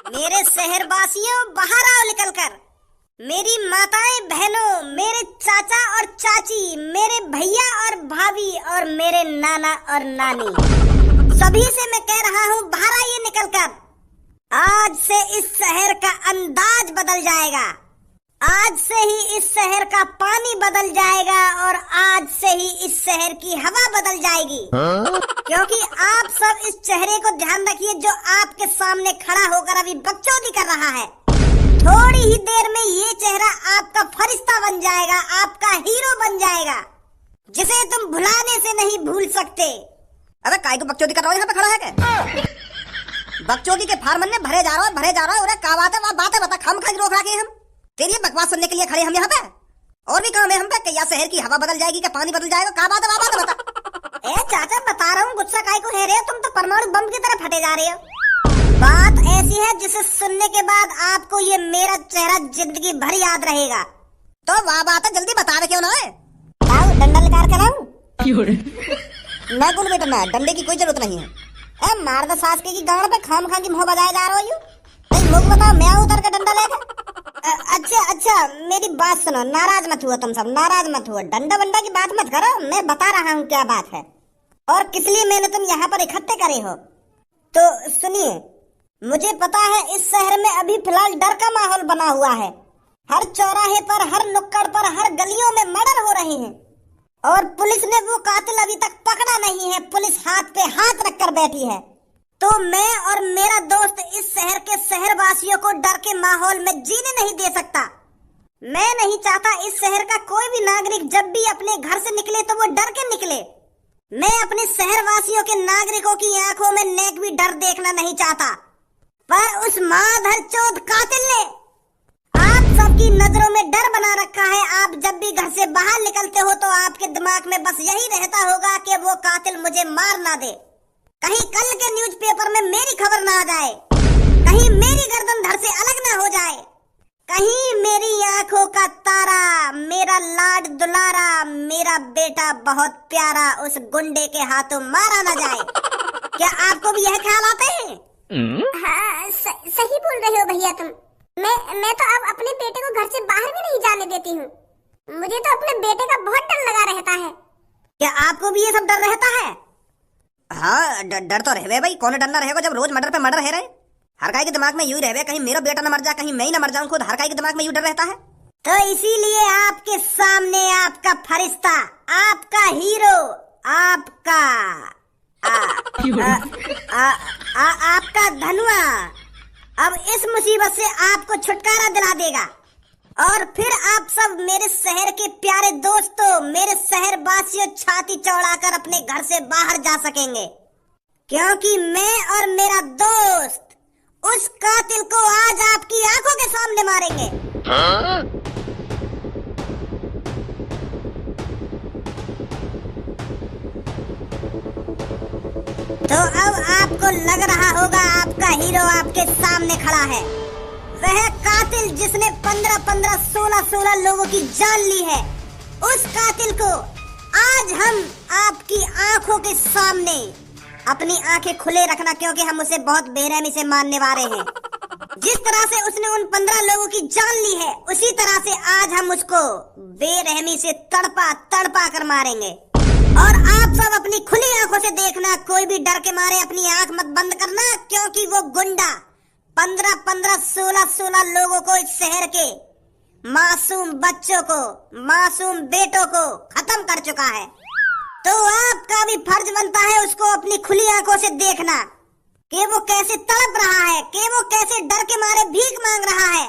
मेरे शहरवासियों, बाहर आओ निकलकर। मेरी माताएं बहनों, मेरे चाचा और चाची, मेरे भैया और भाभी और मेरे नाना और नानी, सभी से मैं कह रहा हूँ बाहर आइए निकलकर। आज से इस शहर का अंदाज बदल जाएगा। आज से ही इस शहर का पानी बदल जाएगा और आज से ही इस शहर की हवा बदल जाएगी। क्योंकि आप सब इस चेहरे को ध्यान रखिए जो आपके सामने खड़ा होकर अभी बकचोदी कर रहा है। थोड़ी ही देर में ये चेहरा आपका फरिश्ता बन जाएगा, आपका हीरो बन जाएगा, जिसे तुम भुलाने से नहीं भूल सकते। अबे काय को बकचोदी कर रहा हो यहाँ पे खड़ा है क्या? बकचोदी के फार्मन में भरे जा रहा है। अरे क्या बात है, वहाँ बातें बता, खाम खा रोक रखे हम तेरी बकवास सुनने के लिए खड़े हम यहाँ पे। और भी काम है हम पे कि या शहर की हवा बदल जाएगी, क्या पानी बदल जाएगा, क्या बात है वहाँ बात बता। ए चाचा, बता रहा हूँ, गुस्सा काय को है रे, तुम तो परमाणु बम की तरह फटे जा रहे हो। बात ऐसी है जिसे सुनने के बाद आपको ये मेरा चेहरा जिंदगी भर याद रहेगा। तो वाह बात है, जल्दी बता रहे क्यों ना है? डंडा निकाल कर आऊं? मैं बोल बेटा ना, डंडे की कोई जरूरत नहीं है। मार दो सास के की गांड पे खाम खा की मुंह बजाए जा रहा हो। मुझ बताओ, मैं उतर के डंडा लेकर। अच्छा, मेरी बात सुनो, नाराज मत हुआ तुम सब, नाराज मत हुआ। डंडा वंडा की बात मत करो, मैं बता रहा हूँ क्या बात है और किस लिए मैंने तुम यहाँ पर इकट्ठे करे हो। तो सुनिए, मुझे पता है इस शहर में अभी फिलहाल डर का माहौल बना हुआ है। हर चौराहे पर, हर नुक्कड़ पर, हर गलियों में मर्डर हो रहे हैं और पुलिस ने वो कातिल अभी तक पकड़ा नहीं है। पुलिस हाथ पे हाथ रखकर बैठी है। तो मैं और मेरा दोस्त इस शहर के शहरवासियों को डर के माहौल में जीने नहीं दे सकता। मैं नहीं चाहता इस शहर का कोई भी नागरिक जब भी अपने घर से निकले तो वो डर के निकले। मैं अपने शहरवासियों के नागरिकों की आंखों में नेक भी डर देखना नहीं चाहता। पर उस माधर चौथ कातिल ने आप सबकी नजरों में डर बना रखा है। आप जब भी घर से बाहर निकलते हो तो आपके दिमाग में बस यही रहता होगा कि वो कातिल मुझे मार ना दे, कहीं कल के न्यूज़पेपर में मेरी खबर ना आ जाए, कहीं मेरी गर्दन धड़ से अलग ना हो जाए, कहीं मेरी आंखों का तारा, मेरा लाड दुलारा, मेरा बेटा बहुत प्यारा उस गुंडे के हाथों मारा ना जाए। क्या आपको भी यह ख्याल आते हैं? हाँ, सही बोल रहे हो भैया तुम। मैं तो अब अपने बेटे को घर से बाहर भी नहीं जाने देती हूँ। मुझे तो अपने बेटे का बहुत डर लगा रहता है। क्या आपको भी ये सब डर रहता है? हाँ, डर तो रहे भाई, कौन डरना रहेगा जब रोज मर्डर पे मर्डर है रहे। हर काई के दिमाग में यूं रहे, कहीं मेरा बेटा न मर जाए, कहीं मैं ही न मर जाऊं खुद। हर काई के दिमाग में यूं डर रहता है। तो इसीलिए आपके सामने आपका फरिश्ता, आपका हीरो, आपका आपका धनुआ अब इस मुसीबत से आपको छुटकारा दिला देगा और फिर आप सब मेरे शहर के प्यारे दोस्तों, मेरे शहर वासियों, छाती चौड़ाकर अपने घर से बाहर जा सकेंगे। क्योंकि मैं और मेरा दोस्त उस कातिल को आज आपकी आंखों के सामने मारेंगे। तो अब आपको लग रहा होगा आपका हीरो आपके सामने खड़ा है, वह कातिल जिसने 15-15, 16-16 लोगों की जान ली है। उस कातिल को आज हम आपकी आंखों के सामने, अपनी आंखें खुले रखना क्योंकि हम उसे बहुत बेरहमी से मारने वाले हैं। जिस तरह से उसने उन 15 लोगों की जान ली है, उसी तरह से आज हम उसको बेरहमी से तड़पा तड़पा कर मारेंगे। और आप सब अपनी खुली आंखों से देखना, कोई भी डर के मारे अपनी आंख मत बंद करना, क्योंकि वो गुंडा 15-15, 16-16 लोगों को, इस शहर के मासूम बच्चों को, मासूम बेटों को खत्म कर चुका है। तो आपका भी फर्ज बनता है उसको अपनी खुली आंखों से देखना कि वो कैसे तड़प रहा है, कि वो कैसे डर के मारे भीख मांग रहा है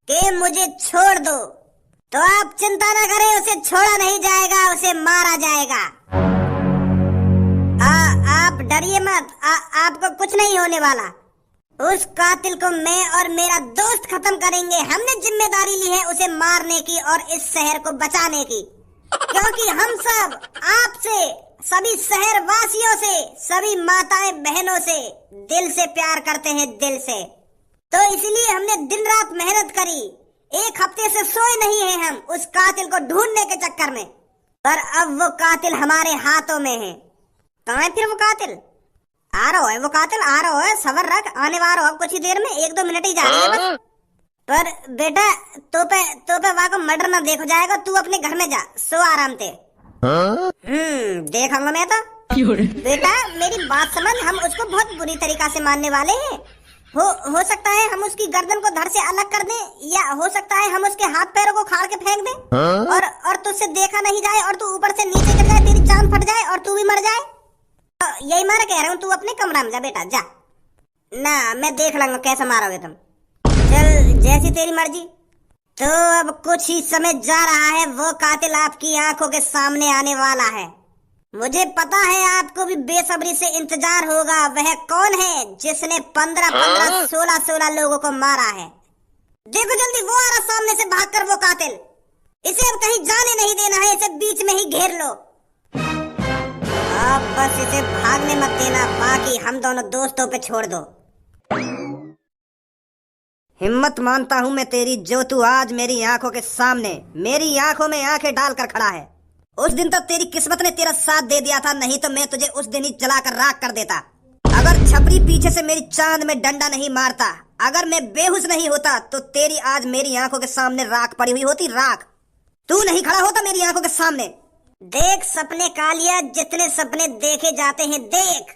कि मुझे छोड़ दो। तो आप चिंता ना करें, उसे छोड़ा नहीं जाएगा, उसे मारा जाएगा। आप डरिए मत, आपको कुछ नहीं होने वाला। उस कातिल को मैं और मेरा दोस्त खत्म करेंगे। हमने जिम्मेदारी ली है उसे मारने की और इस शहर को बचाने की, क्योंकि हम सब आपसे, सभी शहर वासियों से, सभी माताएं बहनों से दिल से प्यार करते हैं, दिल से। तो इसलिए हमने दिन रात मेहनत करी, एक हफ्ते से सोए नहीं हैं हम उस कातिल को ढूंढने के चक्कर में। पर अब वो कातिल हमारे हाथों में है। कहाँ है फिर वो कातिल? आ रहा है वो कातिल, आ रहा है, सबर रख, आने वाला हो कुछ ही देर में, 1-2 मिनट ही जा रही है बस। पर बेटा तो पे वहाँ को मर्डर ना देखो जाएगा, तू अपने घर में जा, सो आराम से। देखूंगा मैं तो। बेटा मेरी बात समझ, हम उसको बहुत बुरी तरीका से मारने वाले हैं। हो सकता है हम उसकी गर्दन को धड़ से अलग कर दें, या हो सकता है हम उसके हाथ पैरों को खाड़ के फेंक दें, और तुझसे देखा नहीं जाए और तू ऊपर से नीचे गिर जाए, तेरी जान फट जाए और तू भी मर जाए। तो यही मैं कह रहा हूँ, तू अपने कमरा में जा बेटा, जा ना, मैं देख लूंगा कैसे मारोगे तुम। चल जैसी तेरी मर्जी। तो अब कुछ ही समय जा रहा है, वो कातिल आपकी आंखों के सामने आने वाला है। मुझे पता है आपको भी बेसब्री से इंतजार होगा, वह कौन है जिसने 15-15, 16-16 लोगों को मारा है। देखो जल्दी, वो आ रहा सामने से भागकर, वो कातिल। इसे अब कहीं जाने नहीं देना है, इसे बीच में ही घेर लो। अब बस इसे भागने मत देना, बाकी हम दोनों दोस्तों पे छोड़ दो। हिम्मत मानता हूँ मैं तेरी, जो तू आज मेरी आंखों के सामने, मेरी आंखों में आंखें डालकर खड़ा है। उस दिन तो तेरी किस्मत ने तेरा साथ दे दिया था, नहीं तो मैं तुझे उस दिन ही जलाकर राख कर देता। अगर छपरी पीछे से मेरी चांद में डंडा नहीं मारता, अगर मैं बेहोश नहीं होता, तो तेरी आज मेरी आंखों के सामने राख पड़ी हुई होती, राख। तू नहीं खड़ा होता मेरी आंखों के सामने। देख सपने कालिया, जितने सपने देखे जाते हैं देख।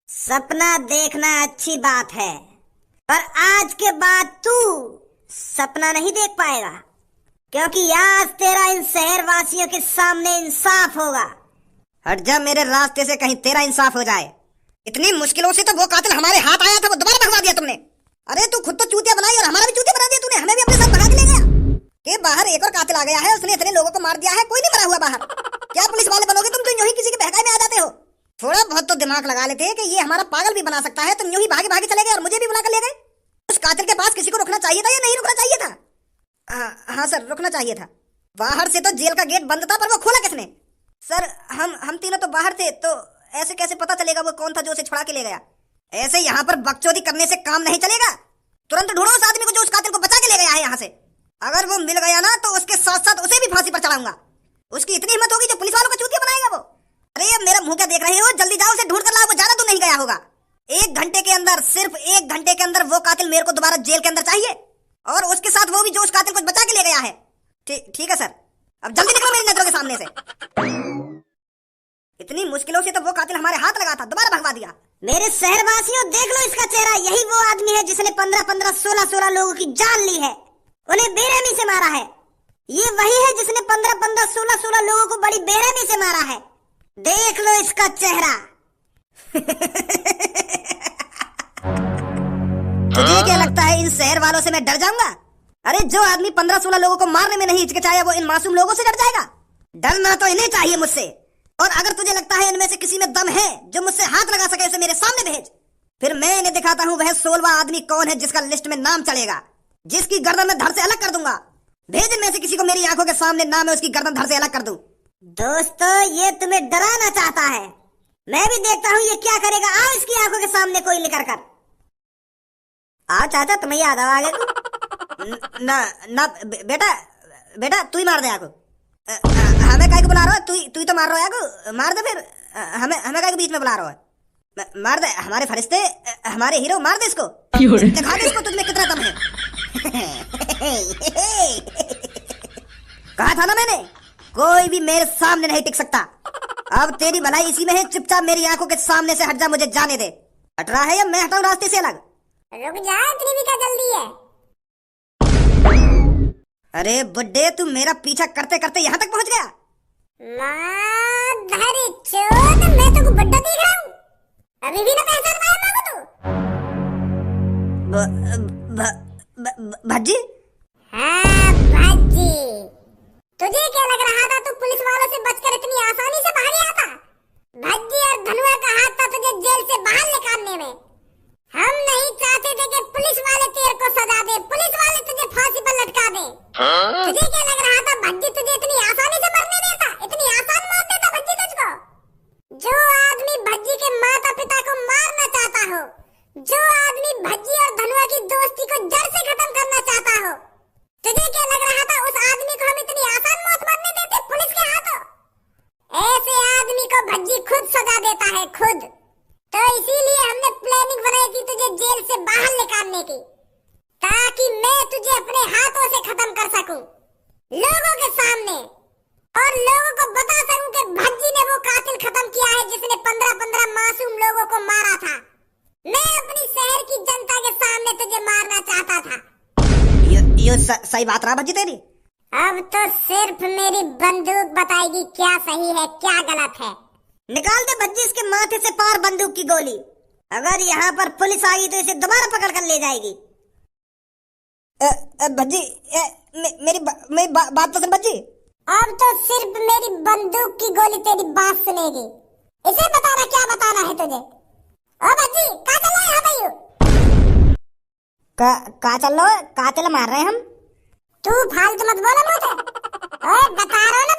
सपना देखना अच्छी बात है, पर आज के बाद तू सपना नहीं देख पाएगा, क्योंकि आज तेरा इन शहर वासियों के सामने इंसाफ होगा। हट जा मेरे रास्ते से, कहीं तेरा इंसाफ हो जाए। इतनी मुश्किलों से तो वो कातिल हमारे हाथ आया था, वो दोबारा भगवा दिया तुमने। अरे तू खुद तो चूतिया बनाई और हमारा भी चूतिया बना दिया तूने, हमें भी अपने साथ भगा के ले गया। के बाहर एक और कातिल आ गया है, उसने इतने लोगों को मार दिया है, कोई नहीं मरा हुआ बाहर। क्या पुलिस वाले बनोगे तुम, तो यूं ही किसी के बहकावे में आ जाते हो। थोड़ा बहुत तो दिमाग लगा लेते कि ये हमारा पागल भी बना सकता है, तुम यूं ही भागे भागे चले गए और मुझे भी बुला कर ले गए। उस कातिल के पास किसी को रुकना चाहिए था या नहीं रुकना चाहिए था? हाँ सर, रुकना चाहिए था। बाहर से तो जेल का गेट बंद था, पर वो खोला किसने? सर हम तीनों तो बाहर थे, तो ऐसे कैसे पता चलेगा वो कौन था जो उसे छुड़ा के ले गया? ऐसे यहाँ पर बकचोदी करने से काम नहीं चलेगा। तुरंत ढूंढो उस आदमी को जो उस कातिल को बचा के ले गया है यहाँ से। अगर वो मिल गया ना, तो उसके साथ साथ उसे भी फांसी पर चढ़ाऊंगा। उसकी इतनी हिम्मत होगी जो पुलिस वालों का चूतिया बनाएगा वो। अरे अब मेरा मुंह क्या देख रहे हो, जल्दी जाओ उसे ढूंढ कर लाओ, वो ज्यादा तो नहीं गया होगा। 1 घंटे के अंदर, सिर्फ 1 घंटे के अंदर वो कातिल मेरे को दोबारा जेल के अंदर चाहिए, और उसके साथ वो भी जो उस कातिल को बचा के ले गया है। ठीक है सर, अब जल्दी निकलो मेरी नजरों के सामने से। इतनी मुश्किलों से तो वो कातिल हमारे हाथ लगा था, दोबारा भगवा दिया। मेरे शहरवासियों देख लो इसका चेहरा, यही वो आदमी है जिसने 15-15, 16-16 लोगों की जान ली है, उन्हें बेरहमी से मारा है। ये वही है जिसने 15-15, 16-16 लोगों को बड़ी बेरहमी से मारा है। देख लो इसका चेहरा। तुझे क्या लगता है इन शहर वालों से मैं डर जाऊंगा? अरे जो आदमी 15-16 लोगों को मारने में नहीं हिचकिचाया, वो इन मासूम लोगों से डर जाएगा? डरना तो इन्हें चाहिए मुझसे। और अगर तुझे लगता है इनमें से किसी में दम है जो मुझसे हाथ लगा सके, उसे मेरे सामने भेज, फिर मैं इन्हें दिखाता हूँ वह 16वां आदमी कौन है जिसका लिस्ट में नाम चलेगा, जिसकी गर्दन में धड़ से अलग कर दूंगा। भेज इनमें से किसी को, मेरी आंखों के सामने नाम है उसकी गर्दन धड़ से अलग कर दूं। दोस्तों ये तुम्हें डराना चाहता है, मैं भी देखता हूँ ये क्या करेगा। आओ इसकी आंखों के सामने कोई निकल कर आओ। चाचा तुम्हें याद आ आगे ना बेटा तू ही मार दे आगो। हमें काहे को बुला रहा है? तू ही तो मार रहा है आगो, मार दे फिर। हमें काहे को बीच में बुला रहा है? मार दे हमारे फरिश्ते, हमारे हीरो, मार दे इसको, दिखा दे इसको तुझमें कितना दम है। कहा था ना मैंने, कोई भी मेरे सामने नहीं टिक सकता। अब तेरी भलाई इसी में है, चुपचाप मेरी आंखों के सामने से हट जा, मुझे जाने दे। हट रहा है या मैं हटाऊं रास्ते से अलग? रुक जा, इतनी भी क्या जल्दी है? अरे बुड्ढे, तू मेरा पीछा करते करते यहाँ तक पहुँच गया। माधरी चोद, मैं तो बुड्ढा दिख रहा हूँ, अभी भी ना पहचान पाया तू? भज्जी? हाँ भज्जी, तुझे क्या लग रहा था तू पुलिस वालों से बचकर इतनी आसानी से भाग गया था? भज्जी और धनुआ का हाथ था तुझे जेल से बाहर निकालने में। हम नहीं चाहते थे कि पुलिस वाले तेरे को सजा दे, पुलिस वाले तुझे फांसी पर लटका दे। तुझे क्या लग रहा था भज्जी तुझे इतनी आसानी से मरने देता, इतनी आसान मौत देता भज्जी तुझको? जो आदमी भज्जी के माता पिता को मारना चाहता हो, जो आदमी भज्जी और धनुआ की दोस्ती को जड़ से खत्म करना चाहता हो, तुझे क्या लग रहा था उस आदमी को हम इतनी आसान मौत मरने देते पुलिस के हाथों? ऐसे आदमी को भज्जी खुद सजा देता है, खुद। तो इसीलिए ताकि मैं तुझे अपने हाथों से खत्म कर सकूं लोगों के सामने, और लोगों को बता सकूं कि भज्जी ने वो कातिल खत्म किया है जिसने 15-15 मासूम लोगों को मारा था। मैं अपनी शहर की जनता के सामने तुझे मारना चाहता था। ये सही बात रहा भज्जी तेरी। अब तो सिर्फ मेरी बंदूक बताएगी क्या सही है क्या गलत है। निकाल दे भज्जी इसके माथे से पार बंदूक की गोली। अगर यहाँ पर पुलिस आई तो इसे दोबारा पकड़ कर ले जाएगी। भज्जी मेरी बात तो सुन भज्जी। अब तो सिर्फ मेरी बंदूक की गोली तेरी बात सुनेगी। इसे बताना क्या बताना है तुझे। ओ भज्जी कहाँ चल रहा है यहाँ पे यू? कहाँ चल रहा है? कातिल मार रहे हैं हम। तू फालतू मत बोला मुझे। ओए बता रहे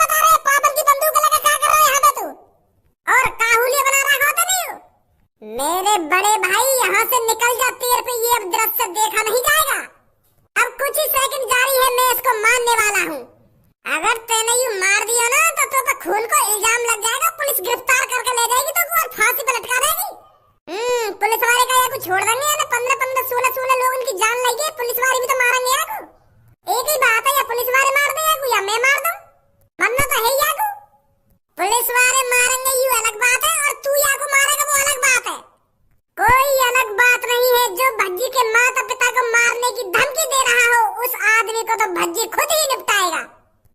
पापन की बंदूक लेकर क्या कर रहा है यहाँ पे तू? और काहुलिया बना रहा होता नहीं हो? मेरे बड़े भाई यहाँ से निकल जा, तेरे पे ये अब दृश्य देखा नहीं जाएगा। अब कुछ ही सेकंड जारी है, मैं इसको मारने वाला हूँ। अगर तूने यूं मार दिया ना तो तो पे खून को इल्जाम लग जाएगा, पुलिस गिरफ्तार करके ले जाएगी तो और फांसी पे लटका देगी। पुलिस वाले का यार छोड़ देंगे या 15-15 16 लोग उनकी जान लगी, पुलिस वाले भी तो मारेंगे यार। एक ही बात है, या पुलिस वाले मार देंगे या मैं मार दूं, मरना तो है यार। पुलिस वाले मारेंगे ये अलग बात है, और तू या को मारेगा वो अलग बात है। कोई अलग बात नहीं है। जो भज्जी के माता पिता को मारने की धमकी दे रहा हो उस आदमी को तो भज्जी खुद ही निपटाएगा।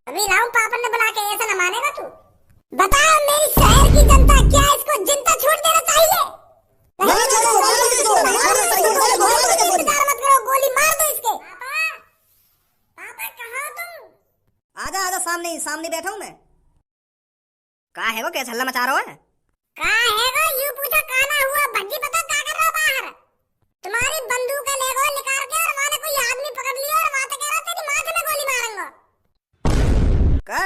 अभी लाऊं पापन ने बुला के, ऐसा न मानेगा तू। बताओ मेरी शहर की जनता, क्या इसको जिंदा छोड़ देना चाहिए? मत करो, गोली मार दो इसके। पापा कहाँ हो तुम? आजा सामने बैठा हूँ मैं। कहाँ है वो, कैसा हल्ला मचा रहा है? कहाँ है वो यूं पूछा, काना हुआ भज्जी पता क्या कर रहा बाहर? तुम्हारी बंदूक ले गो निकाल के, और वहां कोई आदमी पकड़ लिया और वहां कह रहा तेरी माथे में गोली मारूंगा। का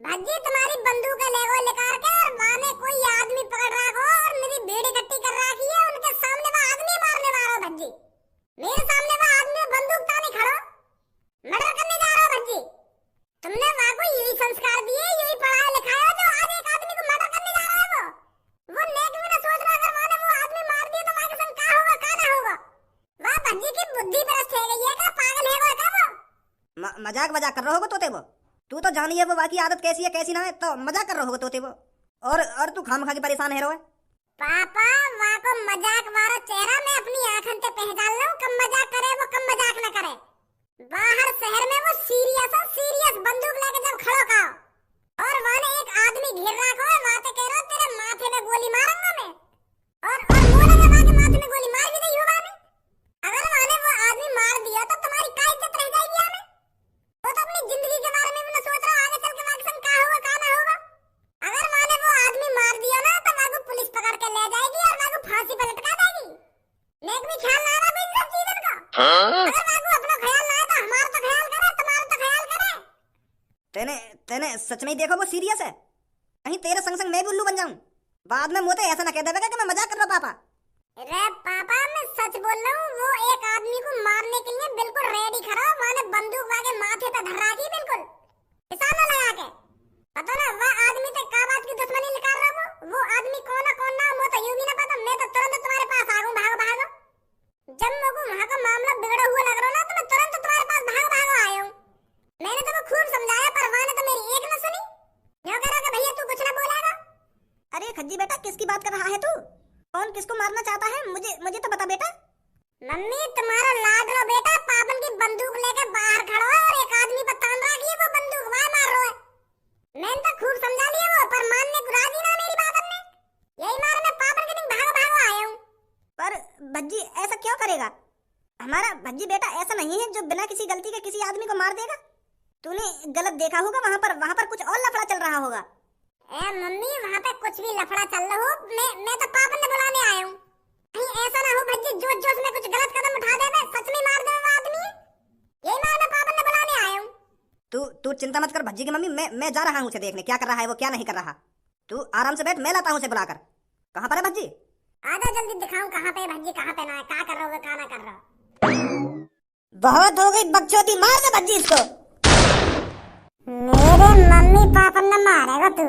भज्जी तुम्हारी बंदूक ले गो निकाल के, और वहां कोई आदमी पकड़ रहा हो और मेरी भीड़ इकट्ठी कर रखी है, उनके सामने वो आदमी मारने वाला हो भज्जी। मेरे सामने वो आदमी बंदूक ताने खड़ो, मर्डर करने जा रहा हो भज्जी। तुमने वहां को यही संस्कार दिए, यही पढ़ाया लिखाया, जो आज एक आदमी को मर्डर करने जा रहा है। वो नेक भी ना सोच रहा, अगर वहां वो आदमी मार दिया तो वहां के संग क्या होगा क्या ना होगा। वह भज्जी की बुद्धि भ्रष्ट हो गई है, क्या पागल है वो क्या वो? मजाक कर रहा होगा तोते वो। तू तो जानी है वो बाकी आदत कैसी है कैसी ना है, तो मजाक कर रहा होगा तोते वो। और तू खामखा के परेशान है रो है। पापा वहां को मजाक वाला चेहरा मैं अपनी आंखों से पहचान लूं, कम मजाक करे वो कम मजाक न करे। बाहर शहर में वो सीरियस बंदूक लेके जब खड़ो खाओ, और वहां एक आदमी घेर रखा है, वहां पे कह रहा तेरे माथे में गोली मारूंगा मैं, और बोलेगा वहां के माथे में गोली मार भी नहीं होगा मैं। अगर वहां वो आदमी मार दिया तो तुम्हारी क्या इज्जत रह जाएगी हमें? वो तो अपनी जिंदगी के बारे में भी न सोच रहा, आगे चल के वहां संग क्या होगा क्या ना होगा। अगर वहां वो आदमी मार दिया ना तो वहां को पुलिस पकड़ के ले जाएगी और वहां को फांसी पे लटका देगी। नेक भी ख्याल ना रहा इन सब चीजों का। अगर वहां को अपना ख्याल ना है तो हमारा तो ख्याल करे, तुम्हारा तो ख्याल करे। तेने सच में ही देखो वो सीरियस है, कहीं तेरे संग संग मैं भी उल्लू बन जाऊं। बाद में मुझे ऐसा ना कह देगा कि मैं मजाक कर रहा हूं। पापा अरे पापा मैं सच बोल रहा हूँ, वो एक आदमी को मारने के लिए बिल्कुल रेडी खड़ा, वहां बंदूक वागे माथे पे धर रखी बिल्कुल निशाना लगा के। पता ना वह आदमी ते का बात की दुश्मनी निकाल रहा वो आदमी कौन ना वो तो यूं भी ना पता। मैं तो तुरंत तुम्हारे पास आ गऊं, भागो। जब मेरे वहां का मामला बिगड़ा हुआ लग रहा ना तो मैं तुरंत तुम्हारे पास भागो आया हूँ। मैंने तो खूब समझाया पर वहां ने तो मेरी एक न सुनी। यूं कह रहा कि भैया तू कुछ ना बोलेगा। अरे खज्जी बेटा किसकी बात कर रहा है तू? कौन किसको मारना चाहता है? मुझे तो बता बेटा। मम्मी तुम्हारा लाडलो बेटा पापन की बंदूक लेकर बाहर खड़ा है और एक आदमी पर तान रखी है, वो बंदूक वहां मार रहा है। मैंने तो खूब समझा लिया वो, पर मानने को राजी ना मेरी बात ने। यही मार मैं पापन के दिन भागो आया हूँ। पर भज्जी ऐसा क्यों करेगा? हमारा भज्जी बेटा ऐसा नहीं है जो बिना किसी गलती के किसी आदमी को मार देगा। तूने गलत देखा होगा, वहां पर कुछ और लफड़ा चल रहा होगा। ए मम्मी वहां पे कुछ भी लफड़ा चल रहा हो, मैं तो पापन ने बुलाने आया हूँ। कहीं ऐसा ना हो भज्जी जोश में कुछ गलत कदम उठा दे, सच में मार दे वो आदमी। यही मार मैं पापन ने बुलाने आया हूँ। तू चिंता मत कर भज्जी की मम्मी, मैं जा रहा हूँ उसे देखने क्या कर रहा है वो क्या नहीं कर रहा। तू आराम से बैठ, मैं लाता हूँ उसे बुलाकर। कहाँ पर है भज्जी? आजा जल्दी दिखाऊं कहाँ पे भज्जी, कहाँ पे ना है, क्या कर रहा हो क्या ना कर रहा। बहुत हो गई बकचोदी, मार दे भज्जी इसको। मेरे मम्मी पापा ने मारेगा तू।